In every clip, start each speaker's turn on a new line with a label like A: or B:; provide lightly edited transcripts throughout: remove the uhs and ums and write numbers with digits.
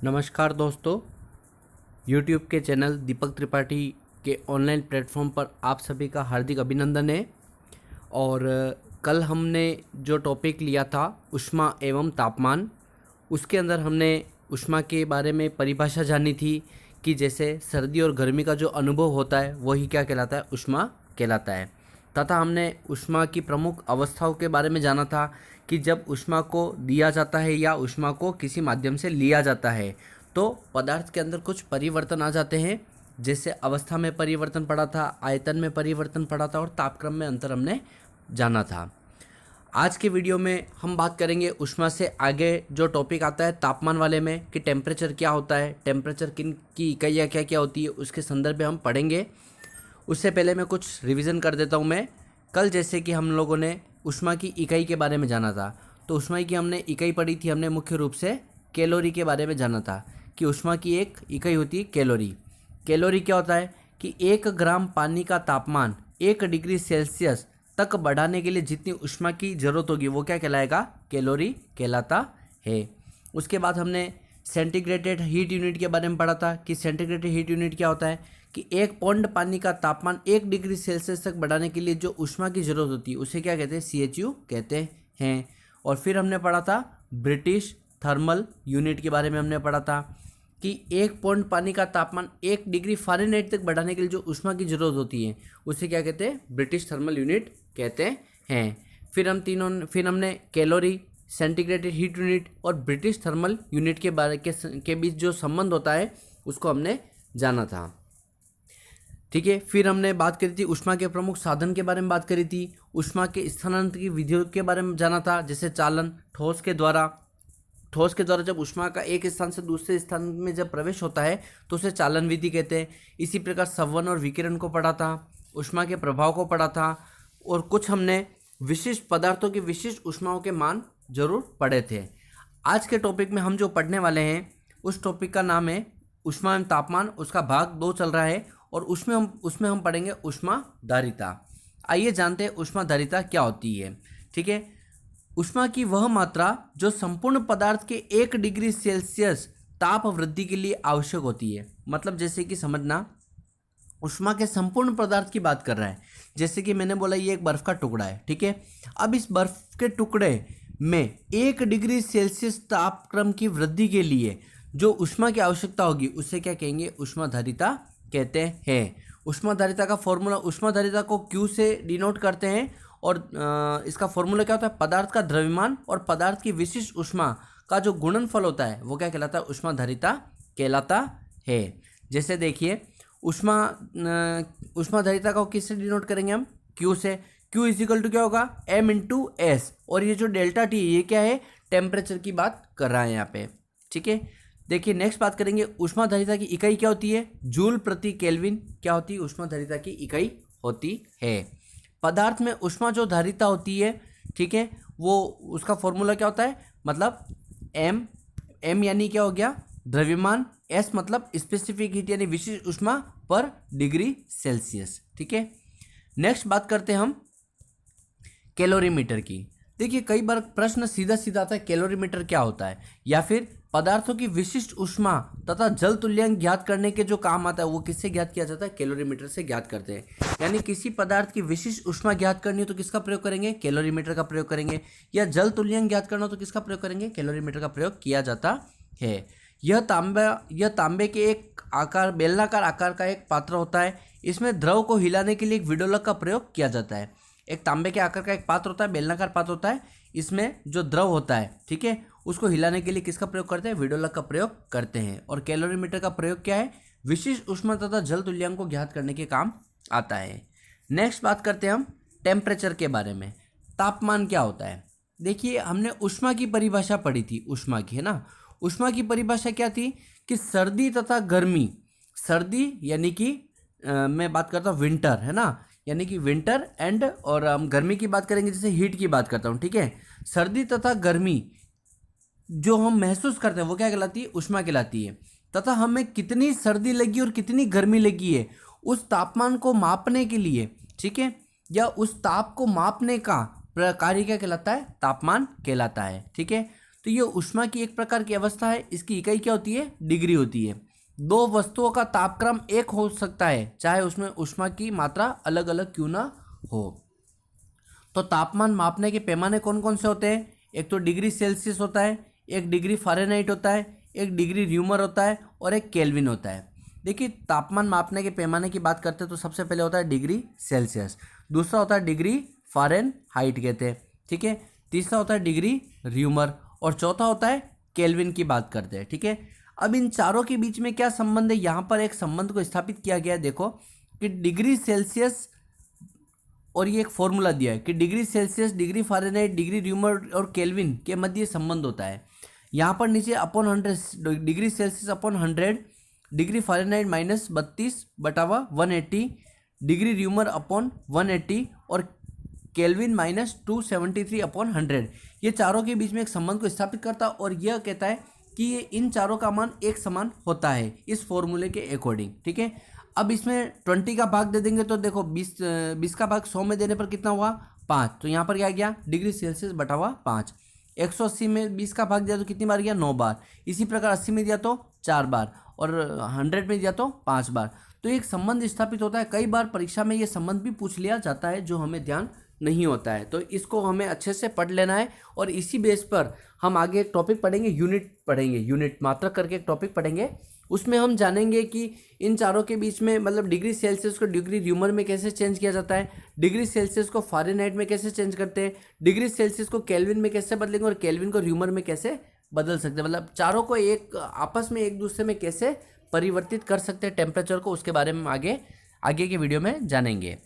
A: नमस्कार दोस्तों, YouTube के चैनल दीपक त्रिपाठी के ऑनलाइन प्लेटफॉर्म पर आप सभी का हार्दिक अभिनंदन है। और कल हमने जो टॉपिक लिया था ऊष्मा एवं तापमान, उसके अंदर हमने ऊष्मा के बारे में परिभाषा जानी थी कि जैसे सर्दी और गर्मी का जो अनुभव होता है वही क्या कहलाता है, ऊष्मा कहलाता है। तथा हमने ऊष्मा की प्रमुख अवस्थाओं के बारे में जाना था कि जब ऊष्मा को दिया जाता है या ऊष्मा को किसी माध्यम से लिया जाता है तो पदार्थ के अंदर कुछ परिवर्तन आ जाते हैं। जैसे अवस्था में परिवर्तन पड़ा था, आयतन में परिवर्तन पड़ा था और तापक्रम में अंतर हमने जाना था। आज के वीडियो में हम बात करेंगे ऊष्मा से आगे जो टॉपिक आता है तापमान वाले में कि टेम्परेचर क्या होता है, टेम्परेचर किन की इकाइयाँ क्या क्या होती है, उसके संदर्भ में हम पढ़ेंगे। उससे पहले मैं कुछ रिवीजन कर देता हूँ। मैं कल जैसे कि हम लोगों ने ऊष्मा की इकाई के बारे में जाना था, तो ऊष्मा की हमने इकाई पढ़ी थी, हमने मुख्य रूप से कैलोरी के बारे में जाना था कि ऊष्मा की एक इकाई होती है कैलोरी। कैलोरी क्या होता है कि 1 ग्राम पानी का तापमान 1 डिग्री सेल्सियस तक बढ़ाने के लिए जितनी ऊष्मा की ज़रूरत होगी वो क्या कहलाएगा, कैलोरी कहलाता है। उसके बाद हमने सेंटीग्रेटेड हीट यूनिट के बारे में पढ़ा था कि सेंटीग्रेटेड हीट यूनिट क्या होता है कि 1 पौंड पानी का तापमान 1 डिग्री सेल्सियस तक बढ़ाने के लिए जो ऊष्मा की ज़रूरत होती है उसे क्या कहते हैं, CHU कहते हैं। और फिर हमने पढ़ा था ब्रिटिश थर्मल यूनिट के बारे में हमने पढ़ा था कि 1 पौंड पानी का तापमान 1 डिग्री फ़ारेनहाइट तक बढ़ाने के लिए जो ऊष्मा की ज़रूरत होती है उसे क्या कहते हैं, ब्रिटिश थर्मल यूनिट कहते हैं। फिर हमने कैलोरी, सेंटीग्रेटेड हीट यूनिट और ब्रिटिश थर्मल यूनिट के बीच जो संबंध होता है उसको हमने जाना था। ठीक है। फिर हमने बात करी थी ऊष्मा के प्रमुख साधन के बारे में बात करी थी, ऊष्मा के स्थानांतरण की विधियों के बारे में जाना था, जैसे चालन, ठोस के द्वारा जब ऊष्मा का एक स्थान से दूसरे स्थान में जब प्रवेश होता है तो उसे चालन विधि कहते हैं। इसी प्रकार संवहन और विकिरण को पढ़ा था, ऊष्मा के प्रभाव को पढ़ा था और कुछ हमने विशिष्ट पदार्थों की विशिष्ट ऊष्माओं के मान जरूर पढ़े थे। आज के टॉपिक में हम जो पढ़ने वाले हैं उस टॉपिक का नाम है ऊष्मा एवं तापमान, उसका भाग 2 चल रहा है और उसमें हम पढ़ेंगे ऊष्माधारिता। आइए जानते हैं ऊष्माधारिता क्या होती है। ठीक है। ऊष्मा की वह मात्रा जो संपूर्ण पदार्थ के 1 डिग्री सेल्सियस ताप वृद्धि के लिए आवश्यक होती है। मतलब जैसे कि समझना, ऊष्मा के संपूर्ण पदार्थ की बात कर रहा है। जैसे कि मैंने बोला ये एक बर्फ का टुकड़ा है, ठीक है। अब इस बर्फ के टुकड़े में 1 डिग्री सेल्सियस तापक्रम की वृद्धि के लिए जो ऊष्मा की आवश्यकता होगी उसे क्या कहेंगे, ऊष्माधारिता कहते हैं। ऊष्माधारिता का फॉर्मूला, ऊष्माधारिता को Q से डिनोट करते हैं और इसका फॉर्मूला क्या होता है, पदार्थ का द्रव्यमान और पदार्थ की विशिष्ट ऊष्मा का जो गुणनफल होता है वो क्या कहलाता है, ऊष्माधारिता कहलाता है। जैसे देखिए ऊष्माधारिता को किससे डिनोट करेंगे हम, Q से। Q इजिकल टू क्या होगा, M इंटू एस, और ये जो डेल्टा T ये क्या है, टेम्परेचर की बात कर रहा है यहाँ पे। ठीक है। देखिए नेक्स्ट बात करेंगे ऊष्माधारिता की इकाई क्या होती है, जूल प्रति केल्विन क्या होती है, ऊष्माधारिता की इकाई होती है। पदार्थ में ऊष्मा जो धारिता होती है, ठीक है, वो उसका फॉर्मूला क्या होता है, मतलब M यानी क्या हो गया, द्रव्यमान, S मतलब स्पेसिफिक हीट यानी विशिष्ट ऊष्मा पर डिग्री सेल्सियस। ठीक है। नेक्स्ट बात करते हैं हम कैलोरीमीटर की। देखिए कई बार प्रश्न सीधा सीधा आता है कैलोरीमीटर क्या होता है, या फिर पदार्थों की विशिष्ट ऊष्मा तथा जल तुल्यांक ज्ञात करने के जो काम आता है वो किससे ज्ञात किया जाता है, कैलोरीमीटर से ज्ञात करते हैं। यानी किसी पदार्थ की विशिष्ट ऊष्मा ज्ञात करनी हो तो किसका प्रयोग करेंगे, कैलोरीमीटर का प्रयोग करेंगे, या जल तुल्यांक ज्ञात करना हो तो किसका प्रयोग करेंगे, कैलोरीमीटर का प्रयोग किया जाता है। यह तांबे के एक आकार, बेलनाकार आकार का एक पात्र होता है। इसमें द्रव को हिलाने के लिए एक विडोलक का प्रयोग किया जाता है। एक तांबे के आकार का एक पात्र होता है, बेलनाकार पात्र होता है, इसमें जो द्रव होता है, ठीक है, उसको हिलाने के लिए किसका प्रयोग करते हैं, विडोलक का प्रयोग करते हैं। और कैलोरीमीटर का प्रयोग क्या है, विशिष्ट ऊष्मा तथा जल तुल्यांक को ज्ञात करने के काम आता है। नेक्स्ट बात करते हैं हम टेम्परेचर के बारे में। तापमान क्या होता है, देखिए हमने ऊष्मा की परिभाषा पढ़ी थी, ऊष्मा की, है ना। ऊष्मा की परिभाषा क्या थी कि सर्दी तथा गर्मी, सर्दी यानी कि मैं बात करता हूँ विंटर, है ना, यानी कि विंटर एंड, और हम गर्मी की बात करेंगे जैसे हीट की बात करता हूँ, ठीक है। सर्दी तथा गर्मी जो हम महसूस करते हैं वो क्या कहलाती है, ऊष्मा कहलाती है। तथा हमें कितनी सर्दी लगी और कितनी गर्मी लगी है उस तापमान को मापने के लिए, ठीक है, या उस ताप को मापने का कार्य क्या कहलाता है, तापमान कहलाता है। ठीक है। तो ये ऊष्मा की एक प्रकार की अवस्था है, इसकी इकाई क्या होती है, डिग्री होती है। दो वस्तुओं का तापक्रम एक हो सकता है चाहे उसमें ऊष्मा की मात्रा अलग अलग क्यों ना हो। तो तापमान मापने के पैमाने कौन कौन से होते हैं, एक तो डिग्री सेल्सियस होता है, एक डिग्री फ़ारेनहाइट होता है, एक डिग्री र्यूमर होता है और एक केल्विन होता है। देखिए तापमान मापने के पैमाने की बात करते हैं तो सबसे पहले होता है डिग्री सेल्सियस, दूसरा होता है डिग्री फ़ारेनहाइट कहते हैं, ठीक है, तीसरा होता है डिग्री र्यूमर और चौथा होता है केल्विन की बात करते हैं, ठीक है। अब इन चारों के बीच में क्या संबंध है, यहाँ पर एक संबंध को स्थापित किया गया है। देखो कि डिग्री सेल्सियस और ये एक फॉर्मूला दिया है कि degree Celsius, degree Fahrenheit, degree rumour और केल्विन के मध्य संबंध होता है। यहाँ पर नीचे upon 100 degree Celsius upon 100, degree Fahrenheit -32/180, degree rumour upon 180 और केल्विन -273/100, ये चारों के बीच में एक संबंध को स्थापित करता है और यह कहता है कि ये इन चारों का मान एक समान होता है इस फॉर्मूले के अकॉर्डिंग, ठीक है। अब इसमें 20 का भाग दे देंगे तो देखो 20 का भाग 100 में देने पर कितना हुआ, 5, तो यहाँ पर क्या गया डिग्री सेल्सियस बटा हुआ 5। 180 में 20 का भाग दिया तो कितनी बार गया, 9 बार। इसी प्रकार 80 में दिया तो 4 बार और 100 में दिया तो 5 बार। तो एक संबंध स्थापित होता है। कई बार परीक्षा में ये संबंध भी पूछ लिया जाता है जो हमें ध्यान नहीं होता है, तो इसको हमें अच्छे से पढ़ लेना है और इसी बेस पर हम आगे एक टॉपिक पढ़ेंगे, यूनिट मात्रक करके एक टॉपिक पढ़ेंगे। उसमें हम जानेंगे कि इन चारों के बीच में मतलब डिग्री सेल्सियस को डिग्री र्यूमर में कैसे चेंज किया जाता है, डिग्री सेल्सियस को फ़ारेनहाइट में कैसे चेंज करते हैं, डिग्री सेल्सियस को केल्विन में कैसे बदलेंगे और केल्विन को र्यूमर में कैसे बदल सकते हैं, मतलब चारों को एक आपस में एक दूसरे में कैसे परिवर्तित कर सकते हैं टेम्परेचर को, उसके बारे में आगे के वीडियो में जानेंगे।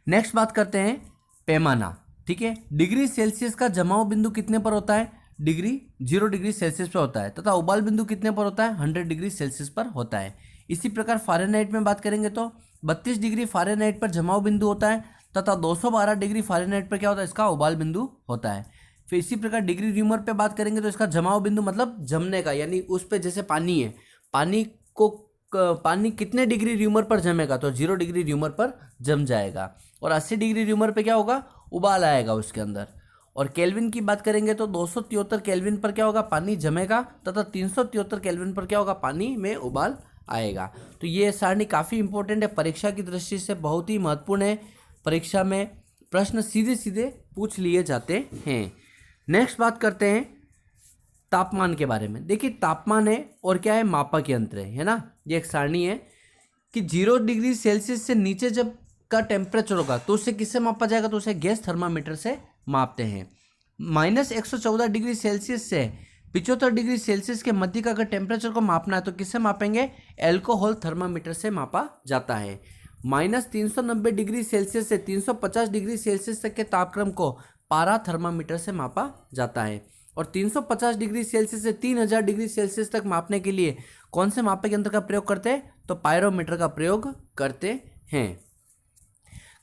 A: नेक्स्ट बात करते हैं पैमाना, ठीक है। डिग्री सेल्सियस का जमाव बिंदु कितने पर होता है, 0 डिग्री सेल्सियस पर होता है तथा उबाल बिंदु कितने पर होता है, 100 डिग्री सेल्सियस पर होता है। इसी प्रकार फ़ारेनहाइट में बात करेंगे तो 32 डिग्री फ़ारेनहाइट पर जमाव बिंदु होता है तथा 212 डिग्री फ़ारेनहाइट पर क्या होता है, इसका उबाल बिंदु होता है। फिर इसी प्रकार डिग्री र्यूमर पे बात करेंगे तो इसका जमाव बिंदु मतलब जमने का, यानी उस पर जैसे पानी है, पानी कितने डिग्री र्यूमर पर जमेगा, तो 0 डिग्री र्यूमर पर जम जाएगा और 80 डिग्री र्यूमर पे क्या होगा, उबाल आएगा उसके अंदर। और केल्विन की बात करेंगे तो 273 केल्विन पर क्या होगा, पानी जमेगा तथा 373 केल्विन पर क्या होगा, पानी में उबाल आएगा। तो ये सारणी काफ़ी इंपॉर्टेंट है, परीक्षा की दृष्टि से बहुत ही महत्वपूर्ण है। परीक्षा में प्रश्न सीधे सीधे पूछ लिए जाते हैं। नेक्स्ट बात करते हैं तापमान के बारे में। देखिए तापमान है और क्या है, मापक यंत्र है ना। ये एक सारणी है कि 0 डिग्री सेल्सियस से नीचे जब का टेम्परेचर होगा तो उसे किससे मापा जाएगा, तो उसे गैस थर्मामीटर से मापते हैं। -114 डिग्री सेल्सियस से 75 डिग्री सेल्सियस के मध्य का अगर टेम्परेचर को मापना है तो किससे मापेंगे, एल्कोहल थर्मामीटर से मापा जाता है। -390 डिग्री सेल्सियस से 350 डिग्री सेल्सियस तक के तापक्रम को पारा थर्मामीटर से मापा जाता है। और 350 डिग्री सेल्सियस से 3000 डिग्री सेल्सियस तक मापने के लिए कौन से मापक यंत्र का प्रयोग करते हैं, तो पायरोमीटर का प्रयोग करते हैं।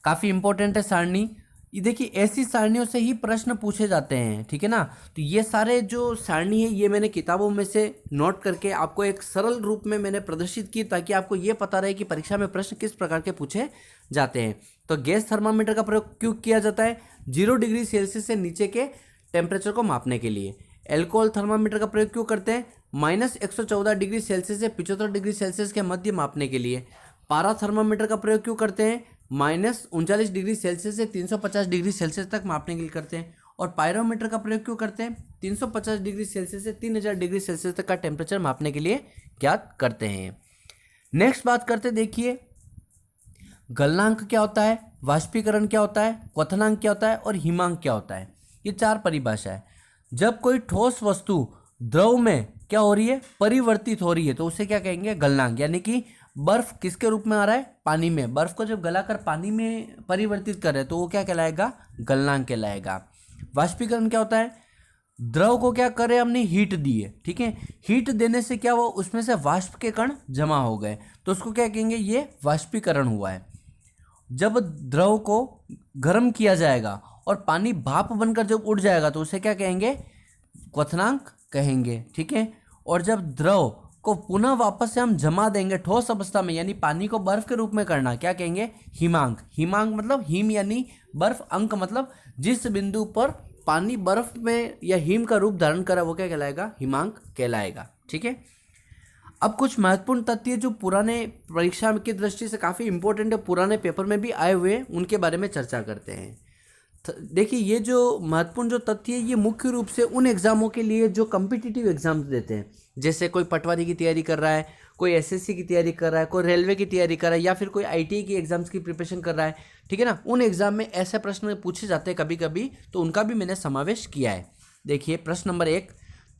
A: काफ़ी इंपॉर्टेंट है सारणी। ये देखिए ऐसी सारणियों से ही प्रश्न पूछे जाते हैं, ठीक है ना। तो ये सारे जो सारणी है ये मैंने किताबों में से नोट करके आपको एक सरल रूप में मैंने प्रदर्शित की ताकि आपको ये पता रहे कि परीक्षा में प्रश्न किस प्रकार के पूछे जाते हैं। तो गैस थर्मामीटर का प्रयोग क्यों किया जाता है, 0 डिग्री सेल्सियस से नीचे के टेम्परेचर को मापने के लिए। एल्कोहल थर्मामीटर का प्रयोग क्यों करते हैं, -114 डिग्री सेल्सियस से 75 डिग्री सेल्सियस के मध्य मापने के लिए। पारा थर्मामीटर का प्रयोग क्यों करते हैं, -39 डिग्री सेल्सियस से 350 डिग्री सेल्सियस तक मापने के लिए करते हैं। और पायरोमीटर का प्रयोग क्यों करते हैं, 350 डिग्री सेल्सियस से 3000 डिग्री सेल्सियस तक का टेम्परेचर मापने के लिए ज्ञात करते हैं। नेक्स्ट बात करते देखिए गलनांक क्या होता है, वाष्पीकरण क्या होता है, क्वथनांक क्या होता है और हिमांक क्या होता है। ये 4 परिभाषा है। जब कोई ठोस वस्तु द्रव में क्या हो रही है, परिवर्तित हो रही है, तो उसे क्या कहेंगे, गलनांक। यानी कि बर्फ किसके रूप में आ रहा है, पानी में। बर्फ को जब गलाकर पानी में परिवर्तित कर रहे हैं तो वो क्या कहलाएगा, गलनांक कहलाएगा। वाष्पीकरण क्या होता है, द्रव को क्या करे, हमने हीट दी है, ठीक है। हीट देने से क्या हुआ, उसमें से वाष्प के कण जमा हो गए तो उसको क्या कहेंगे, ये वाष्पीकरण हुआ है। जब द्रव को गर्म किया जाएगा और पानी भाप बनकर जब उड़ जाएगा तो उसे क्या कहेंगे, क्वथनांक कहेंगे, ठीक है। और जब द्रव को पुनः वापस से हम जमा देंगे ठोस अवस्था में, यानी पानी को बर्फ के रूप में करना, क्या कहेंगे, हिमांक। हिमांक मतलब हिम यानी बर्फ, अंक मतलब जिस बिंदु पर पानी बर्फ में या हिम का रूप धारण करा वो क्या कहलाएगा? हिमांक कहलाएगा। ठीक है, अब कुछ महत्वपूर्ण तथ्य जो पुराने परीक्षा की दृष्टि से काफ़ी इंपॉर्टेंट है, पुराने पेपर में भी आए हुए हैं, उनके बारे में चर्चा करते हैं। देखिए, ये जो महत्वपूर्ण जो तथ्य है ये मुख्य रूप से उन एग्जामों के लिए जो कम्पिटिटिव एग्जाम्स देते हैं, जैसे कोई पटवारी की तैयारी कर रहा है, कोई एसएससी की तैयारी कर रहा है, कोई रेलवे की तैयारी कर रहा है, या फिर कोई आईटीआई की एग्जाम्स की प्रिपरेशन कर रहा है। ठीक है ना, उन एग्जाम में ऐसे प्रश्न पूछे जाते हैं कभी कभी, तो उनका भी मैंने समावेश किया है। देखिए प्रश्न नंबर 1,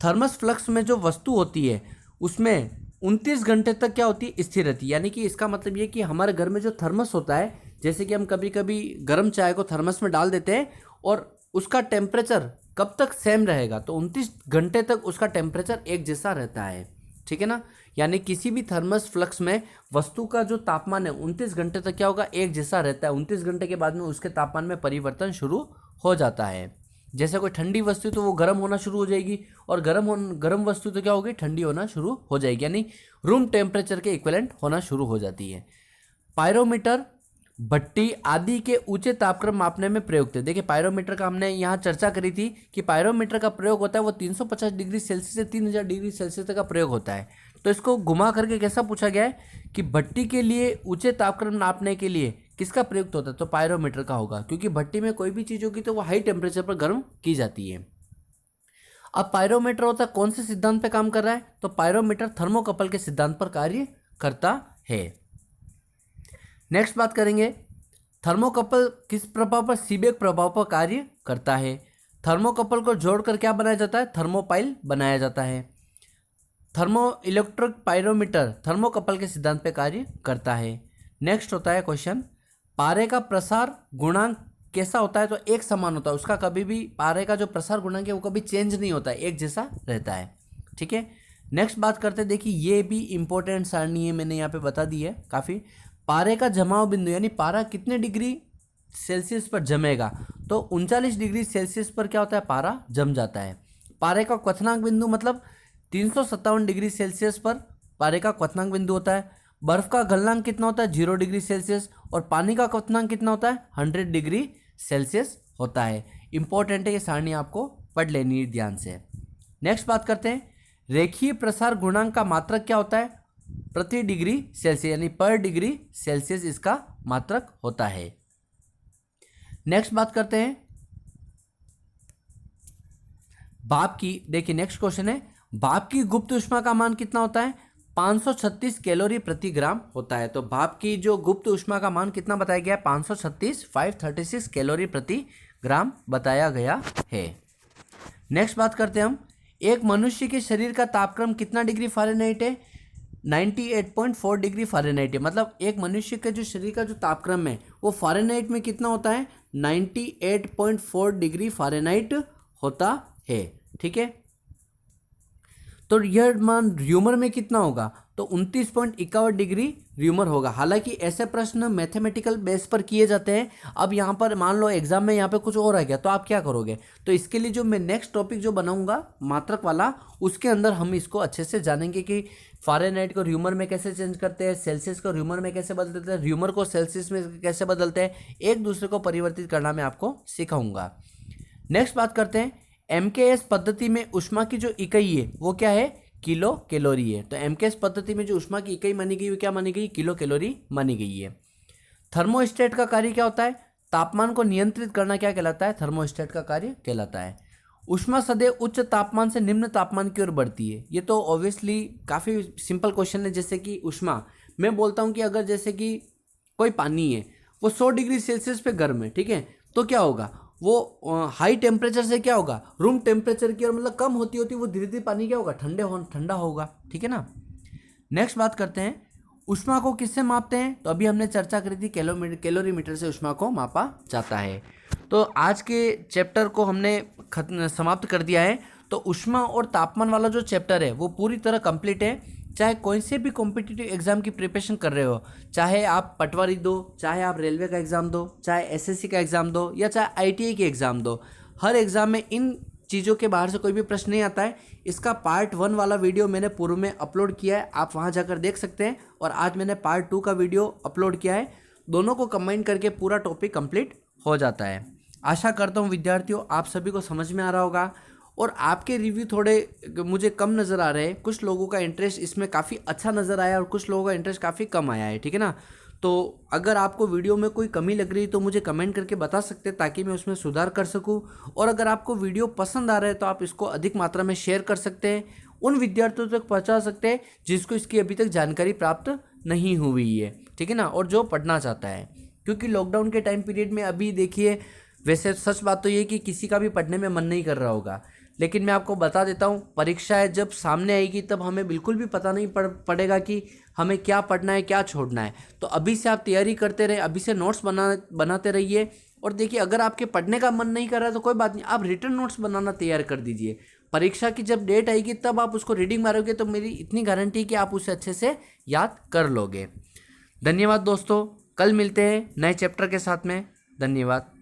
A: थर्मस फ्लक्स में जो वस्तु होती है उसमें 29 घंटे तक क्या होती है? स्थिर रहती है। यानी कि इसका मतलब ये कि हमारे घर में जो थर्मस होता है, जैसे कि हम कभी कभी गर्म चाय को थर्मस में डाल देते हैं और उसका टेम्परेचर कब तक सेम रहेगा? तो 29 घंटे तक उसका टेम्परेचर एक जैसा रहता है। ठीक है ना, यानी किसी भी थर्मस फ्लक्स में वस्तु का जो तापमान है 29 घंटे तक क्या होगा? एक जैसा रहता है। 29 घंटे के बाद में उसके तापमान में परिवर्तन शुरू हो जाता है। जैसे कोई ठंडी वस्तु तो वो गर्म होना शुरू हो जाएगी, और गर्म वस्तु तो क्या होगी? ठंडी होना शुरू हो जाएगी, यानी रूम टेम्परेचर के इक्विवेलेंट होना शुरू हो जाती है। पायरोमीटर, भट्टी आदि के ऊंचे तापक्रम मापने में प्रयुक्त है। देखिए पायरोमीटर का हमने यहाँ चर्चा करी थी कि पायरोमीटर का प्रयोग होता है वो 350 डिग्री सेल्सियस से 3000 डिग्री सेल्सियस तक का प्रयोग होता है। तो इसको घुमा करके कैसा पूछा गया है कि भट्टी के लिए ऊंचे तापक्रम नापने के लिए किसका प्रयुक्त होता है? तो पायरोमीटर का होगा, क्योंकि भट्टी में कोई भी चीज़ होगी तो वो हाई टेम्परेचर पर गर्म की जाती है। अब पायरोमीटर होता है कौन से सिद्धांत पे काम कर रहा है? तो पायरोमीटर थर्मोकपल के सिद्धांत पर कार्य करता है। नेक्स्ट बात करेंगे, थर्मोकपल किस प्रभाव पर? सीबेक प्रभाव पर कार्य करता है। थर्मोकपल को जोड़कर क्या बनाया जाता है? थर्मोपाइल बनाया जाता है। थर्मो इलेक्ट्रिक पायरोमीटर थर्मोकपल के सिद्धांत पे कार्य करता है। नेक्स्ट होता है क्वेश्चन, पारे का प्रसार गुणांक कैसा होता है? तो एक समान होता है, उसका कभी भी पारे का जो प्रसार गुणांक है वो कभी चेंज नहीं होता है, एक जैसा रहता है। ठीक है, नेक्स्ट बात करते हैं। देखिए ये भी इंपॉर्टेंट सारणी है, मैंने यहाँ पे बता दी है काफ़ी। पारे का जमाव बिंदु, यानी पारा कितने डिग्री सेल्सियस पर जमेगा? तो 39 डिग्री सेल्सियस पर क्या होता है? पारा जम जाता है। पारे का क्वथनांक बिंदु मतलब 357 डिग्री सेल्सियस पर पारे का क्वथनांक बिंदु होता है। बर्फ का गलनांक कितना होता है? 0 डिग्री सेल्सियस। और पानी का क्वथनांक कितना होता है? 100 डिग्री सेल्सियस होता है। इंपॉर्टेंट है, ये सारणी आपको पढ़ लेनी है ध्यान से। नेक्स्ट बात करते हैं, रेखीय प्रसार गुणांक का मात्रक क्या होता है? प्रति डिग्री सेल्सियस, यानी पर डिग्री सेल्सियस इसका मात्रक होता है। नेक्स्ट बात करते हैं भाप की। देखिए नेक्स्ट क्वेश्चन है, भाप की गुप्त ऊष्मा का मान कितना होता है? 536 कैलोरी प्रति ग्राम होता है। तो भाप की जो गुप्त ऊष्मा का मान कितना बताया गया है? 536 कैलोरी प्रति ग्राम बताया गया है। नेक्स्ट बात करते हैं हम, एक मनुष्य के शरीर का तापक्रम कितना डिग्री फ़ारेनहाइट है? 98.4 डिग्री फ़ारेनहाइट है। मतलब एक मनुष्य के जो शरीर का जो तापक्रम है वो फ़ारेनहाइट में कितना होता है? 98.4 डिग्री फ़ारेनहाइट होता है। ठीक है, तो यह मान र्यूमर में कितना होगा? तो 29.51 डिग्री र्यूमर होगा। हालांकि ऐसे प्रश्न मैथमेटिकल बेस पर किए जाते हैं। अब यहाँ पर मान लो एग्जाम में यहाँ पे कुछ और आ गया तो आप क्या करोगे? तो इसके लिए जो मैं नेक्स्ट टॉपिक जो बनाऊंगा मात्रक वाला, उसके अंदर हम इसको अच्छे से जानेंगे कि फ़ारेनहाइट को र्यूमर में कैसे चेंज करते हैं, सेल्सियस को र्यूमर में कैसे बदलते हैं, र्यूमर को सेल्सियस में कैसे बदलते हैं, एक दूसरे को परिवर्तित करना मैं आपको सिखाऊंगा। नेक्स्ट बात करते हैं, MKS पद्धति में ऊष्मा की जो इकाई है वो क्या है? किलो कैलोरी है। तो MKS पद्धति में जो ऊष्मा की इकाई मानी गई वो क्या मानी गई? किलो कैलोरी मानी गई है। थर्मोस्टेट का कार्य क्या होता है? तापमान को नियंत्रित करना क्या कहलाता है? थर्मोस्टेट का कार्य कहलाता है। ऊष्मा सदैव उच्च तापमान से निम्न तापमान की ओर बढ़ती है। ये तो ऑब्वियसली काफ़ी सिंपल क्वेश्चन है। जैसे कि ऊष्मा, मैं बोलता हूँ कि अगर जैसे कि कोई पानी है वो 100 डिग्री सेल्सियस पे गर्म है, ठीक है, तो क्या होगा? वो हाई टेम्परेचर से क्या होगा? रूम टेम्परेचर की ओर मतलब कम होती होती वो धीरे धीरे पानी क्या होगा? ठंडा होगा। ठीक है ना। नेक्स्ट बात करते हैं, ऊष्मा को किससे मापते हैं? तो अभी हमने चर्चा करी थी कैलोरीमीटर से ऊष्मा को मापा जाता है। तो आज के चैप्टर को हमने समाप्त कर दिया है। तो ऊष्मा और तापमान वाला जो चैप्टर है वो पूरी तरह कंप्लीट है। चाहे कोई से भी कॉम्पिटिटिव एग्जाम की प्रिपरेशन कर रहे हो, चाहे आप पटवारी दो, चाहे आप रेलवे का एग्ज़ाम दो, चाहे एसएससी का एग्ज़ाम दो, या चाहे आईटीआई के एग्ज़ाम दो, हर एग्ज़ाम में इन चीज़ों के बाहर से कोई भी प्रश्न नहीं आता है। इसका पार्ट 1 वाला वीडियो मैंने पूर्व में अपलोड किया है, आप वहाँ जाकर देख सकते हैं। और आज मैंने पार्ट 2 का वीडियो अपलोड किया है। दोनों को कंबाइन करके पूरा टॉपिक कंप्लीट हो जाता है। आशा करता हूँ विद्यार्थियों आप सभी को समझ में आ रहा होगा और आपके रिव्यू थोड़े मुझे कम नज़र आ रहे हैं। कुछ लोगों का इंटरेस्ट इसमें काफ़ी अच्छा नज़र आया और कुछ लोगों का इंटरेस्ट काफ़ी कम आया है, ठीक है ना। तो अगर आपको वीडियो में कोई कमी लग रही है तो मुझे कमेंट करके बता सकते हैं ताकि मैं उसमें सुधार कर सकूं। और अगर आपको वीडियो पसंद आ रहा है तो आप इसको अधिक मात्रा में शेयर कर सकते हैं, उन विद्यार्थियों तक पहुंचा सकते हैं जिसको इसकी अभी तक जानकारी प्राप्त नहीं हुई है, ठीक है ना, और जो पढ़ना चाहता है। क्योंकि लॉकडाउन के टाइम पीरियड में अभी देखिए, वैसे सच बात तो ये कि किसी का भी पढ़ने में मन नहीं कर रहा होगा, लेकिन मैं आपको बता देता हूँ परीक्षाएं जब सामने आएगी तब हमें बिल्कुल भी पता नहीं पड़ेगा कि हमें क्या पढ़ना है क्या छोड़ना है। तो अभी से आप तैयारी करते रहे, अभी से नोट्स बनाते रहिए। और देखिए अगर आपके पढ़ने का मन नहीं कर रहा है तो कोई बात नहीं, आप रिटर्न नोट्स बनाना तैयार कर दीजिए। परीक्षा की जब डेट आएगी तब आप उसको रीडिंग मारोगे तो मेरी इतनी गारंटी कि आप उसे अच्छे से याद कर लोगे। धन्यवाद दोस्तों, कल मिलते हैं नए चैप्टर के साथ में। धन्यवाद।